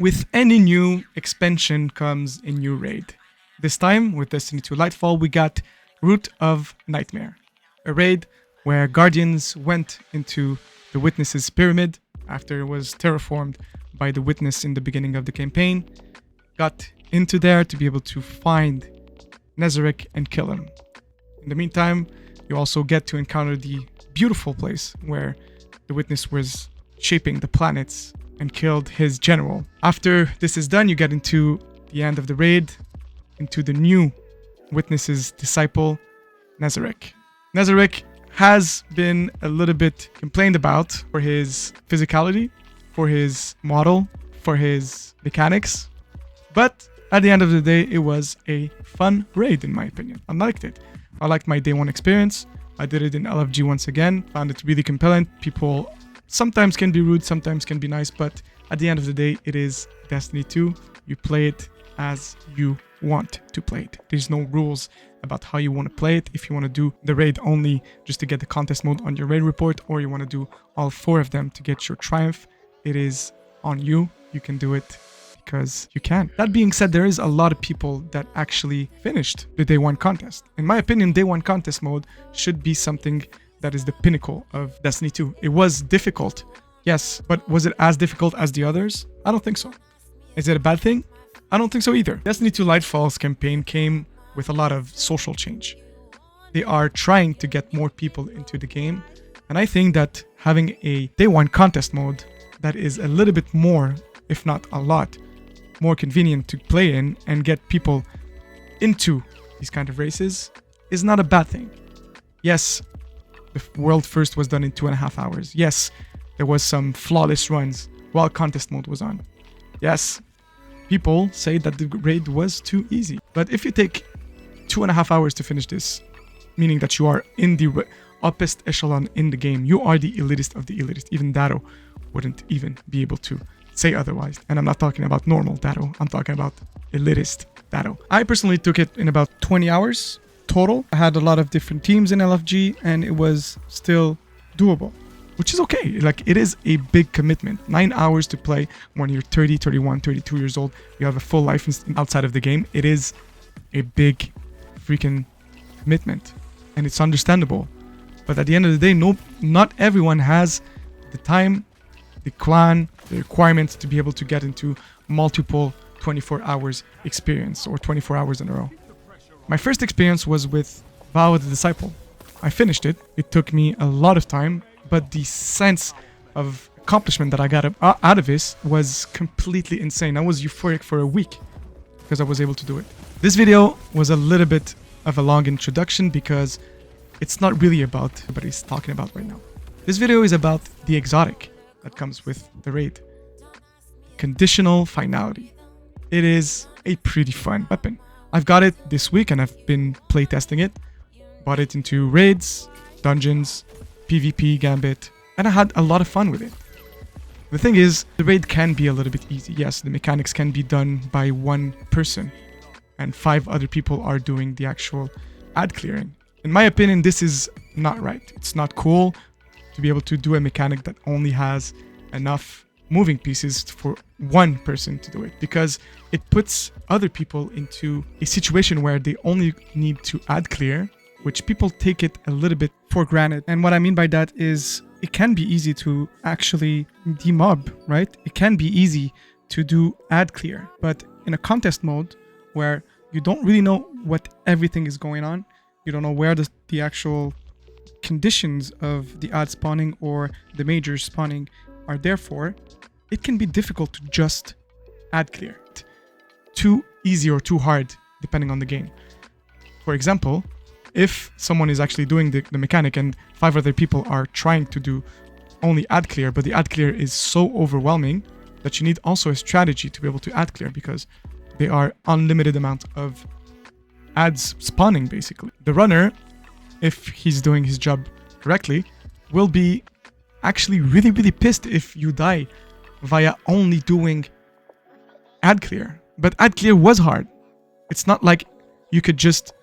With any new expansion comes a new raid. This time, with Destiny 2 Lightfall, we got Root of Nightmare, a raid where Guardians went into the Witness's pyramid after it was terraformed by the Witness in the beginning of the campaign, got into there to be able to find Nezarec and kill him. In the meantime, you also get to encounter the beautiful place where the Witness was shaping the planets and killed his general. After this is done, you get into the end of the raid, into the new Witness's disciple, Nezarec. Nezarec has been a little bit complained about for his physicality, for his model, for his mechanics, but at the end of the day, it was a fun raid in my opinion. I liked it. I liked my day one experience. I did it in LFG once again, found it really compelling. People sometimes can be rude, sometimes can be nice, but at the end of the day, it is Destiny 2. You play it as you want to play it. There's no rules about how you want to play it. If you want to do the raid only just to get the contest mode on your raid report, or you want to do all 4 of them to get your triumph, it is on you. You can do it because you can. That being said, there is a lot of people that actually finished the day 1 contest. In my opinion, day 1 contest mode should be something that is the pinnacle of Destiny 2. It was difficult, yes, but was it as difficult as the others? I don't think so. Is it a bad thing? I don't think so either. Destiny 2 Lightfall's campaign came with a lot of social change. They are trying to get more people into the game, and I think that having a day 1 contest mode that is a little bit more, if not a lot, more convenient to play in and get people into these kind of races is not a bad thing. Yes, the world first was done in 2.5 hours. Yes, there was some flawless runs while contest mode was on. Yes, people say that the raid was too easy. But if you take 2.5 hours to finish this, meaning that you are in the uppest echelon in the game, you are the elitist of the elitist. Even Dado wouldn't even be able to say otherwise. And I'm not talking about normal Dado, I'm talking about elitist Dado. I personally took it in about 20 hours total. I had a lot of different teams in LFG and it was still doable, which is okay. Like, it is a big commitment. 9 hours to play when you're 30, 31, 32 years old. You have a full life outside of the game. It is a big freaking commitment and it's understandable. But at the end of the day, not everyone has the time, the clan, the requirements to be able to get into multiple 24 hours experience or 24 hours in a row. My first experience was with Vow of the Disciple. I finished it. It took me a lot of time, but the sense of accomplishment that I got out of this was completely insane. I was euphoric for a week because I was able to do it. This video was a little bit of a long introduction because it's not really about what he's talking about right now. This video is about the exotic that comes with the raid. Conditional finality. It is a pretty fun weapon. I've got it this week and I've been playtesting it. Bought it into raids, dungeons, PvP, Gambit, and I had a lot of fun with it. The thing is, the raid can be a little bit easy. Yes, the mechanics can be done by one person and 5 other people are doing the actual ad clearing. In my opinion, this is not right. It's not cool to be able to do a mechanic that only has enough moving pieces for one person to do it, because it puts other people into a situation where they only need to ad clear, which people take it a little bit for granted. And what I mean by that is it can be easy to actually demob, right? It can be easy to do ad clear, but in a contest mode where you don't really know what everything is going on, you don't know where the actual conditions of the ad spawning or the major spawning are there for, it can be difficult to just ad clear it. Too easy or too hard, depending on the game. For example, if someone is actually doing the mechanic and 5 other people are trying to do only ad clear, but the ad clear is so overwhelming that you need also a strategy to be able to ad clear, because they are unlimited amount of ads spawning basically. The runner, if he's doing his job correctly, will be actually really pissed if you die via only doing ad clear. But ad clear was hard. It's not like you could just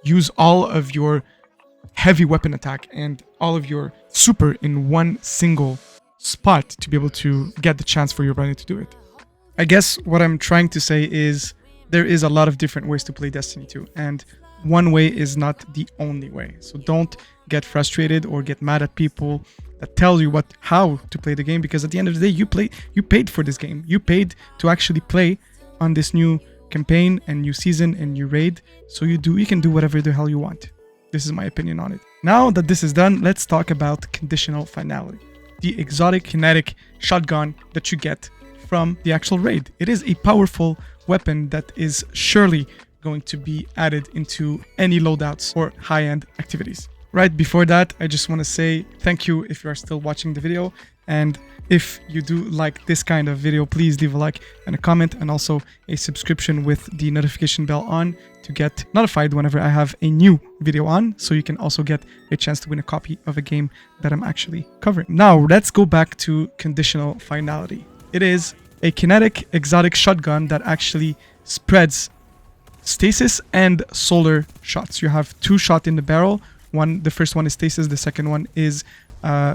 use all of your heavy weapon attack and all of your super in one single spot to be able to get the chance for your runner to do it. I guess what I'm trying to say is there is a lot of different ways to play Destiny 2, and one way is not the only way. So don't get frustrated or get mad at people that tell you how to play the game, because at the end of the day, you paid for this game. You paid to actually play on this new campaign and new season and new raid. So you can do whatever the hell you want. This is my opinion on it. Now that this is done, let's talk about conditional finality. The exotic kinetic shotgun that you get from the actual raid. It is a powerful weapon that is surely going to be added into any loadouts or high-end activities. Right before that, I just want to say thank you if you are still watching the video, and if you do like this kind of video, please leave a like and a comment, and also a subscription with the notification bell on to get notified whenever I have a new video on, so you can also get a chance to win a copy of a game that I'm actually covering. Now, let's go back to conditional finality. It is a kinetic exotic shotgun that actually spreads stasis and solar shots. You have 2 shots in the barrel. The first one is stasis, the second one is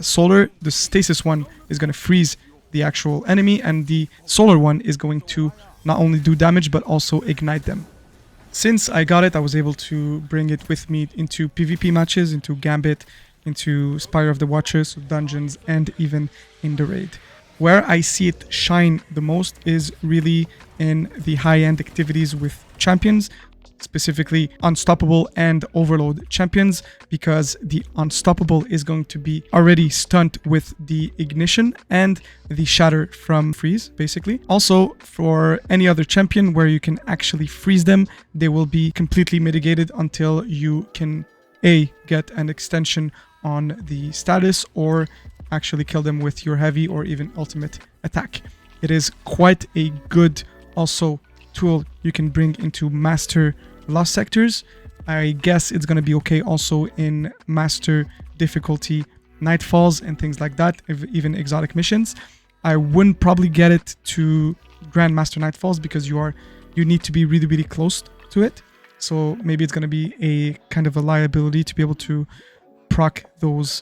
solar. The stasis one is going to freeze the actual enemy, and the solar one is going to not only do damage but also ignite them. Since I got it, I was able to bring it with me into PvP matches, into Gambit, into Spire of the Watchers, dungeons, and even in the raid. Where I see it shine the most is really in the high-end activities with champions, specifically Unstoppable and Overload champions, because the Unstoppable is going to be already stunned with the Ignition and the Shatter from Freeze, basically. Also, for any other champion where you can actually freeze them, they will be completely mitigated until you can get an extension on the status, or actually kill them with your heavy or even ultimate attack. It is quite a good also tool you can bring into master lost sectors. I guess it's going to be okay also in master difficulty nightfalls and things like that, even exotic missions. I wouldn't probably get it to grandmaster nightfalls because you need to be really close to it. So maybe it's going to be a kind of a liability to be able to proc those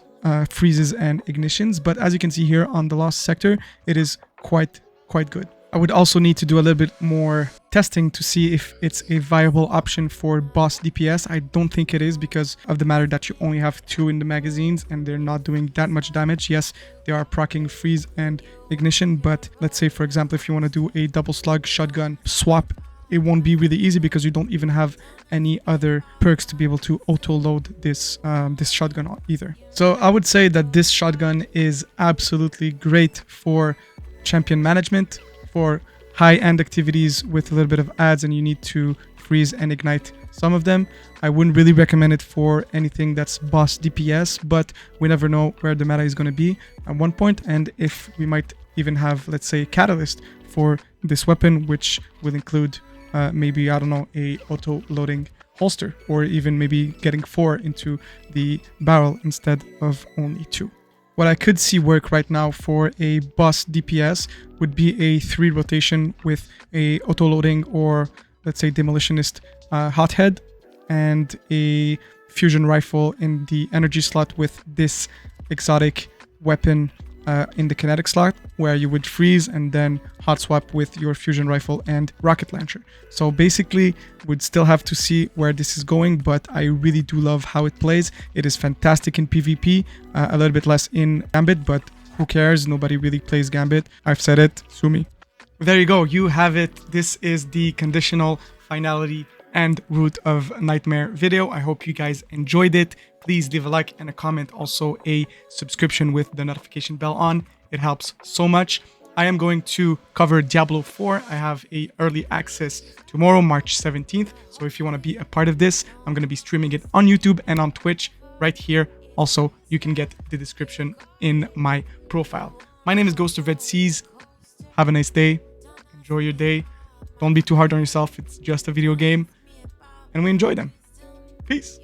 freezes and ignitions, but as you can see here on the lost sector, it is quite good. I would also need to do a little bit more testing to see if it's a viable option for boss DPS. I don't think it is, because of the matter that you only have 2 in the magazines and they're not doing that much damage. Yes, they are proccing freeze and ignition, but let's say, for example, if you want to do a double slug shotgun swap, it won't be really easy because you don't even have any other perks to be able to auto-load this shotgun either. So I would say that this shotgun is absolutely great for champion management, for high-end activities with a little bit of ads and you need to freeze and ignite some of them. I wouldn't really recommend it for anything that's boss DPS, but we never know where the meta is going to be at one point, and if we might even have, let's say, catalyst for this weapon, which will include maybe, I don't know, a auto-loading holster, or even maybe getting 4 into the barrel instead of only 2. What I could see work right now for a boss DPS would be a 3 rotation with a auto-loading or, let's say, demolitionist hothead, and a fusion rifle in the energy slot with this exotic weapon in the kinetic slot, where you would freeze and then hot swap with your fusion rifle and rocket launcher. So basically, we'd still have to see where this is going, but I really do love how it plays. It is fantastic in PvP, a little bit less in Gambit, but who cares? Nobody really plays Gambit. I've said it, sue me. There you go, you have it. This is the conditional finality and Root of Nightmare video. I hope you guys enjoyed it. Please leave a like and a comment, also a subscription with the notification bell on. It helps so much. I am going to cover Diablo 4. I have a early access tomorrow, March 17th. So if you want to be a part of this, I'm going to be streaming it on YouTube and on Twitch right here. Also, you can get the description in my profile. My name is Ghost of Red Seas. Have a nice day. Enjoy your day. Don't be too hard on yourself. It's just a video game. And we enjoy them. Peace.